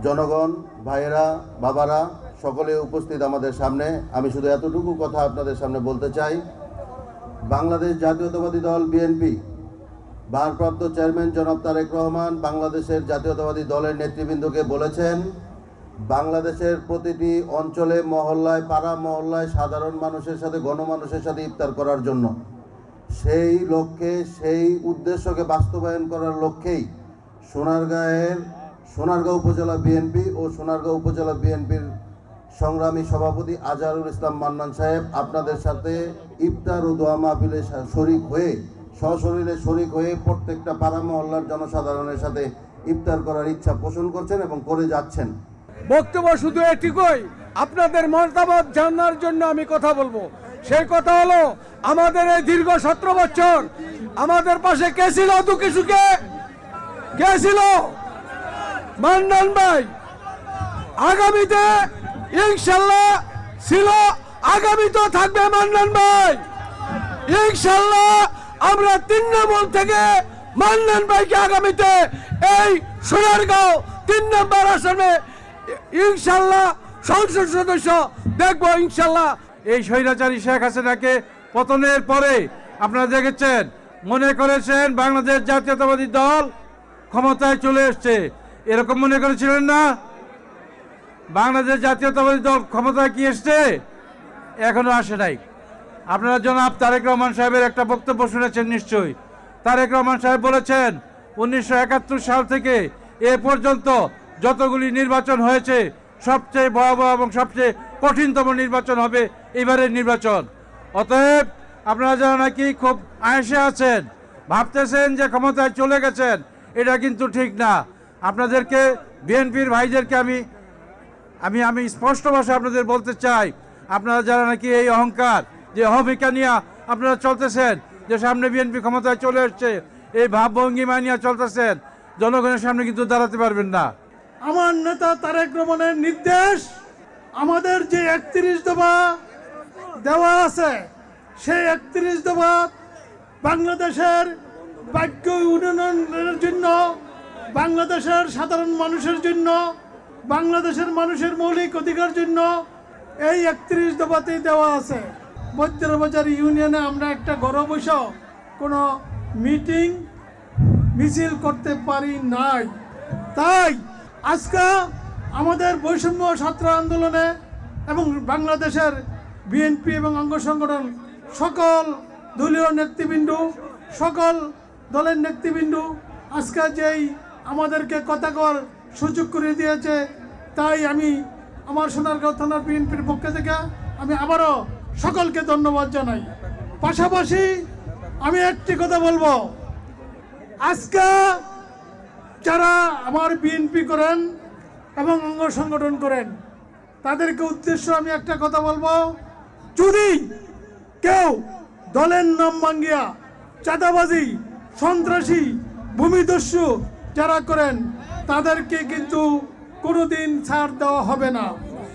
জনগণ, ভাইয়েরা, বাবারা, সকলে উপস্থিত আমাদের সামনে। আমি শুধু এতটুকু কথা আপনাদের সামনে বলতে চাই, বাংলাদেশ জাতীয়তাবাদী দল বিএনপি ভারপ্রাপ্ত চেয়ারম্যান জনাব তারেক রহমান বাংলাদেশের জাতীয়তাবাদী দলের নেতৃবৃন্দকে বলেছেন, বাংলাদেশের প্রতিটি অঞ্চলে, মহল্লায়, পাড়া মহল্লায় সাধারণ মানুষের সাথে, গণমানুষের সাথে ইফতার করার জন্য। সেই লক্ষ্যে, সেই উদ্দেশ্যকে বাস্তবায়ন করার লক্ষ্যেই সোনারগাঁও উপজেলা বিএনপি ও সোনারগাঁও উপজেলা বিএনপির সংগ্রামী সভাপতি আজহারুল ইসলাম মান্নান সাহেব আপনাদের সাথে ইফতার ও দোয়া মাহফিলে শরিক হয়ে, সশরীরে শরিক হয়ে প্রত্যেকটা পাড়া মহল্লার জনসাধারণের সাথে ইফতার করার ইচ্ছা পোষণ করছেন এবং করে যাচ্ছেন। বক্তব্য শুধু এটুকুই, আপনাদের মতামত জানার জন্য আমি কথা বলবো। সেই কথা হলো, আমাদের এই দীর্ঘ 17 বছর আমাদের পাশে কে ছিল? দুঃখে সুখে কে ছিল? মান্নান ভাই। আগামীতে ইনশাল্লাহ ছিল, আগামীতেও থাকবে মান্নান ভাই। ইনশাল্লাহ আমরা তৃণমূল থেকে মান্নান ভাইকে আগামীতে এই সোনারগাঁও 3 নম্বর আসনে ইনশাল্লাহ সংসদ সদস্য দেখবো ইনশাল্লাহ। এই স্বৈরাচারী শেখ হাসিনাকে পতনের পরে আপনারা দেখেছেন, মনে করেছেন বাংলাদেশ জাতীয়তাবাদী দল ক্ষমতায় চলে এসছে, এরকম মনে করেছিলেন না? বাংলাদেশ জাতীয়তাবাদী দল ক্ষমতায় কি এসছে? এখনো আসে নাই। আপনারা জনাব তারেক রহমান সাহেবের একটা বক্তব্য শুনেছেন নিশ্চয়ই। তারেক রহমান সাহেব বলেছেন 1971 সাল থেকে এ পর্যন্ত যতগুলি নির্বাচন হয়েছে সবচেয়ে ভয়াবহ এবং সবচেয়ে কঠিনতম নির্বাচন হবে এবারের নির্বাচন। অতএব আপনারা যারা নাকি খুব আয়েসে আছেন, ভাবতেছেন যে ক্ষমতায় চলে গেছেন, এটা কিন্তু ঠিক না। আপনাদেরকে, বিএনপির ভাইদেরকে আমি স্পষ্ট ভাষায় আপনাদের বলতে চাই, আপনারা যারা নাকি এই অহংকার, যে অহমিকা নিয়ে আপনারা চলতেছেন, যে সামনে বিএনপি ক্ষমতায় চলে এসছে, এই ভাবভঙ্গিমা নিয়ে চলতেছেন, জনগণের সামনে কিন্তু দাঁড়াতে পারবেন না। আমার নেতা তারেক রহমানের নির্দেশ, আমাদের যে 31 দফা দেওয়া আছে, সেই 31 দফা বাংলাদেশের ভাগ্য উন্নয়নের জন্য, বাংলাদেশের সাধারণ মানুষের জন্য, বাংলাদেশের মানুষের মৌলিক অধিকার জন্য এই 31 দফাতেই দেওয়া আছে। বৈদ্যবাজার ইউনিয়নে আমরা একটা ঘরে বসে কোনো মিটিং মিছিল করতে পারি নাই। তাই আজকে আমাদের বৈষম্য ছাত্র আন্দোলনে এবং বাংলাদেশের বিএনপি এবং অঙ্গ সংগঠন, সকল দলীয় নেতৃবৃন্দ, সকল দলের নেতৃবৃন্দ আজকে যেই আমাদেরকে কথা কর সুযোগ করে দিয়েছে, তাই আমি আমার সোনারগাঁও থানার বিএনপির পক্ষ থেকে আমি আবারও সকলকে ধন্যবাদ জানাই। পাশাপাশি আমি একটি কথা বলবো, আজকে যারা আমার বিএনপি করেন এবং অঙ্গ সংগঠন করেন, তাদেরকে উদ্দেশ্য আমি একটা কথা বলবো, যদি কেউ দলের নাম ভাঙ্গিয়া চাঁদাবাজি, সন্ত্রাসী, ভূমিদস্যু যারা করেন, তাদেরকে কিন্তু কোনোদিন ছাড় দেওয়া হবে না।